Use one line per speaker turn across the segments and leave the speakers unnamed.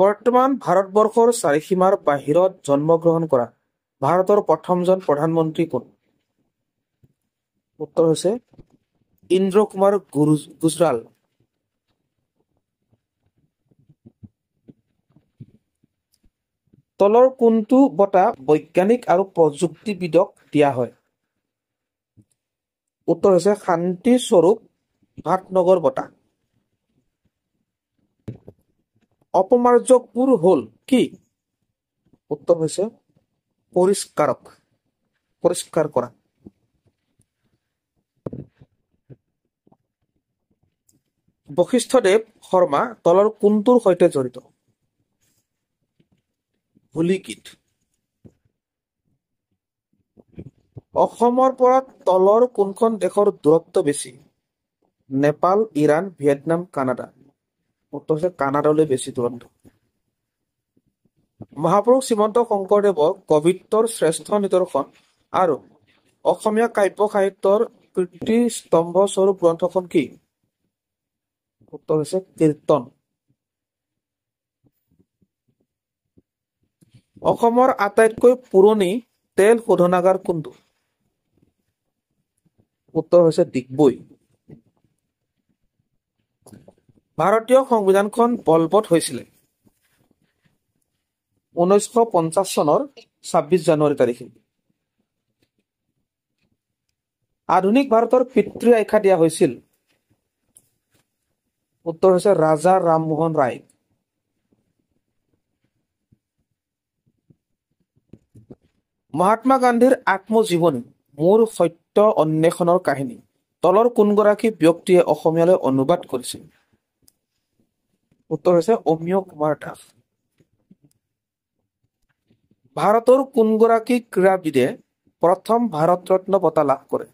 বৰ্তমান ভাৰতবৰ্ষৰ চাৰিসীমাৰ বাহিৰত জন্মগ্ৰহণ কৰা ভাৰতৰ প্ৰথমজন প্ৰধানমন্ত্ৰী কোন? উত্তৰ হৈছে ইন্দ্ৰ কুমাৰ গুজৰাল। তলৰ কোনটো বঁটা বৈজ্ঞানিক আৰু প্ৰযুক্তিবিদক দিয়া হয়? উত্তৰ হৈছে শান্তি স্বৰূপ ভাটনগৰ বঁটা। অপমাৰ্জকবোৰ হল কি? উত্তৰ হৈছে পৰিষ্কাৰ কৰা। বশিষ্ঠদেৱ শৰ্মা তলৰ কোনটোৰ সৈতে জড়িত? হোলী গীত। অসমৰ পৰা তলৰ কোনখন দেশৰ দূৰত্ব বেছি? Nepal, Iran, Vietnam, Canada. উত্তৰ হৈছে কানাডালৈ বেছি দূৰত্ব। মহাপুৰুষ শ্ৰীমন্ত শংকৰদেৱৰ কবিত্বৰ শ্ৰেষ্ঠ নিদৰ্শন আৰু অসমীয়া কাব্য সাহিত্যৰ কীৰ্তিস্তম্ভস্বৰূপ গ্ৰন্থখন কি? উত্তৰ হৈছে কীৰ্তন। অসমৰ আটাইতকৈ পুৰণি তেল শোধনাগাৰ কোনটো? উত্তৰ হৈছে ডিগবৈ। ভাৰতীয় সংবিধানখন বলবৎ হৈছিলে 1950 চনৰ 26 জানুৱাৰী তাৰিখে। আধুনিক ভাৰতৰ পিতৃ আখ্যা দিয়া হৈছিল? উত্তৰ হৈছে ৰাজা ৰামমোহন ৰায়। মহাত্মা গান্ধীৰ আত্মজীৱনী মোৰ সত্য অন্বেষণৰ কাহিনী তলৰ কোনগৰাকী ব্যক্তিয়ে অসমীয়ালৈ অনুবাদ কৰিছিল? উত্তৰ হৈছে অমিয় কুমাৰ দাস। ভাৰতৰ কোনগৰাকী ক্ৰীড়াবিদে প্ৰথম ভাৰত ৰত্ন বঁটা লাভ কৰে?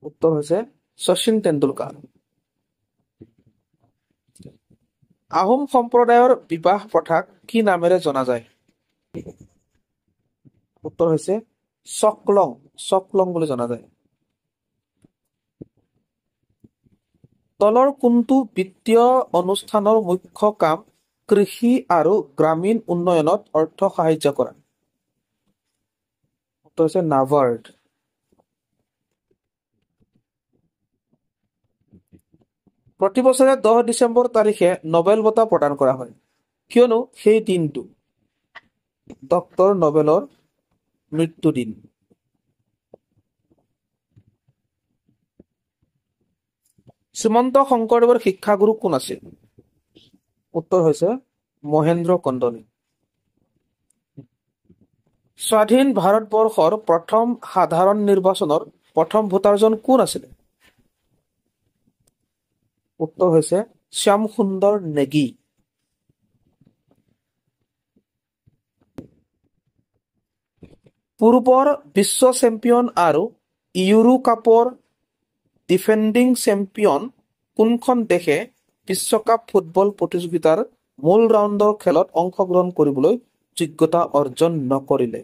উত্তৰ হৈছে শচীন তেণ্ডুলকাৰ। আহোম সম্প্ৰদায়ৰ বিবাহ প্ৰথাক কি নামেৰে জনা যায়? উত্তৰ হৈছে চকলং বুলি জনা যায়। তলৰ কোনটো বিত্তীয় অনুষ্ঠানৰ মুখ্য কাম কৃষি আৰু গ্ৰামীণ উন্নয়নত অৰ্থ সাহায্য কৰা? উত্তৰ হৈছে নাবাৰ্ড। প্ৰতি বছৰে 10 ডিচেম্বৰ তাৰিখে নোবেল বঁটা প্ৰদান কৰা হয় কিয়নো সেই দিনটো ডক্টৰ নোবেলৰ মৃত্যু দিন। শ্ৰীমন্ত শংকৰদেৱৰ শিক্ষাগুৰু কোন আছিল? উত্তৰ হৈছে মহেন্দ্ৰ কন্দলী। স্বাধীন ভাৰতবৰ্ষৰ প্ৰথম সাধাৰণ নিৰ্বাচনৰ প্ৰথম ভোটাৰজন কোন আছিলে? উত্তৰ হৈছে শ্যাম সুন্দৰ নেগী। পূৰ্বৰ বিশ্ব চেম্পিয়ন আৰু ইউৰো কাপৰ ডিফেণ্ডিং চেম্পিয়ন কোনখন দেশে বিশ্বকাপ ফুটবল প্ৰতিযোগিতাৰ মূল ৰাউণ্ডৰ খেলত অংশগ্ৰহণ কৰিবলৈ যোগ্যতা অৰ্জন নকৰিলে?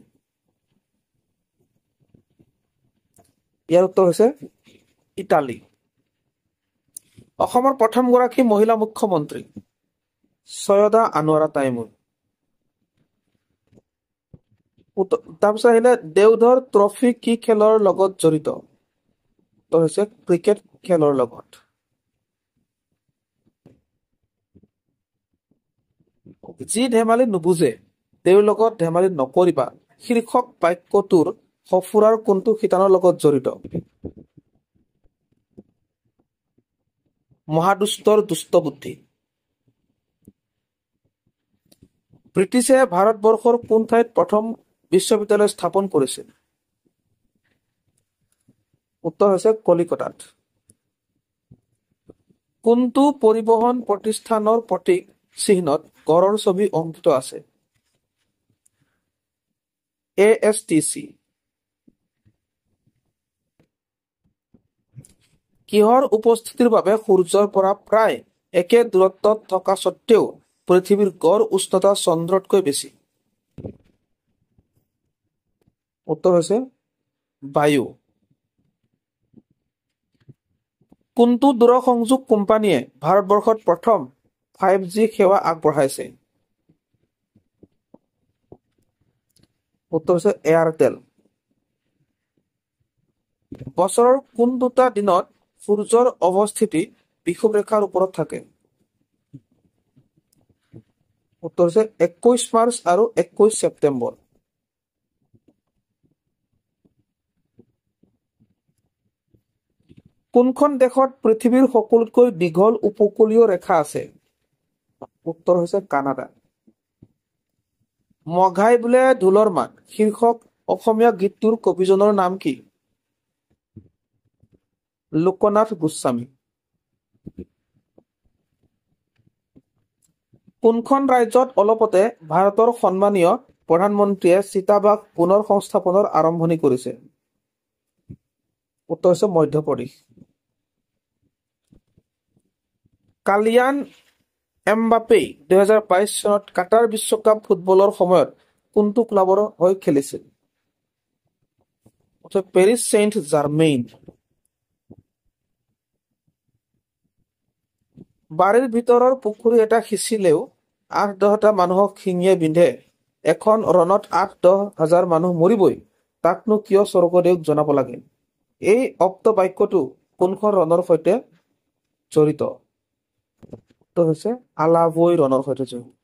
ইয়াৰ উত্তৰ হৈছে ইটালী। অসমৰ প্ৰথমগৰাকী মহিলা মুখ্যমন্ত্ৰী ছৈয়দা আনোৱাৰা তাইমুৰ। তাৰপিছত আহিলে দেওধৰ ট্ৰফী কি খেলৰ লগত জড়িত? উত্তৰ হৈছে ক্ৰিকেট খেলৰ লগত। যি ধেমালি নুবুজে তেওঁৰ লগত ধেমালি নকৰিবা শীৰ্ষক বাক্যটোৰ সঁফুৰাৰ কোনটো শিতানৰ লগত জড়িত? মহাদুষ্টৰ দুষ্ট বুদ্ধি। ব্ৰিটিছে ভাৰতবৰ্ষৰ কোন ঠাইত প্ৰথম বিশ্ববিদ্যালয় স্থাপন কৰিছিল? উত্তৰ হৈছে কলিকতাত। কোনটো পৰিবহন প্ৰতিষ্ঠানৰ প্ৰতীক চিহ্নত গড়ৰ ছবি অংকিত আছে? ASTC। কিহৰ উপস্থিতিৰ বাবে সূৰ্যৰ পৰা প্ৰায় একে দূৰত্বত থকা স্বত্বেও পৃথিৱীৰ গড় উষ্ণতা চন্দ্ৰতকৈ বেছি? উত্তৰ হৈছে বায়ু। কোনটো দূৰসংযোগ কোম্পানীয়ে ভাৰতবৰ্ষত প্ৰথম 5G সেৱা আগবঢ়াইছে? উত্তৰ হৈছে এয়াৰটেল। বছৰৰ কোন দুটা দিনত সূৰ্যৰ অৱস্থিতি বিষুৱৰেখাৰ ওপৰত থাকে? উত্তৰ হৈছে 21 মাৰ্চ আৰু 21 ছেপ্টেম্বৰ। কোনখন দেশত পৃথিৱীৰ সকলোতকৈ দীঘল উপকূলীয় ৰেখা আছে? উত্তৰ হৈছে কানাডা। মঘাই বোলে ঢোলৰ মাত শীৰ্ষক অসমীয়া গীতটোৰ কবিজনৰ নাম কি? লোকনাথ গোস্বামী। কোনখন ৰাজ্যত অলপতে ভাৰতৰ সন্মানীয় প্ৰধানমন্ত্ৰীয়ে চিতাবাঘ পুনৰ সংস্থাপনৰ আৰম্ভণি কৰিছে? উত্তৰ হৈছে মধ্যপ্ৰদেশ। কালিয়ান এমবাপেই 2022 চনত কাটাৰ বিশ্বকাপ ফুটবলৰ সময়ত কোনটো ক্লাবৰ হৈ খেলিছিল? Paris Saint Germain. বাৰীৰ ভিতৰৰ পুখুৰী এটা সিঁচিলেও 8-10টা মানুহক শিঙিয়ে বিন্ধে। এখন ৰণত 8-10 হাজাৰ মানুহ মৰিবই, তাকনো কিয় স্বৰ্গদেউক জনাব লাগে? এই অপ্ত বাক্যটো কোনখন ৰণৰ সৈতে জড়িত? হৈছে আলাবৈ ৰণৰ সৈতে জড়িত।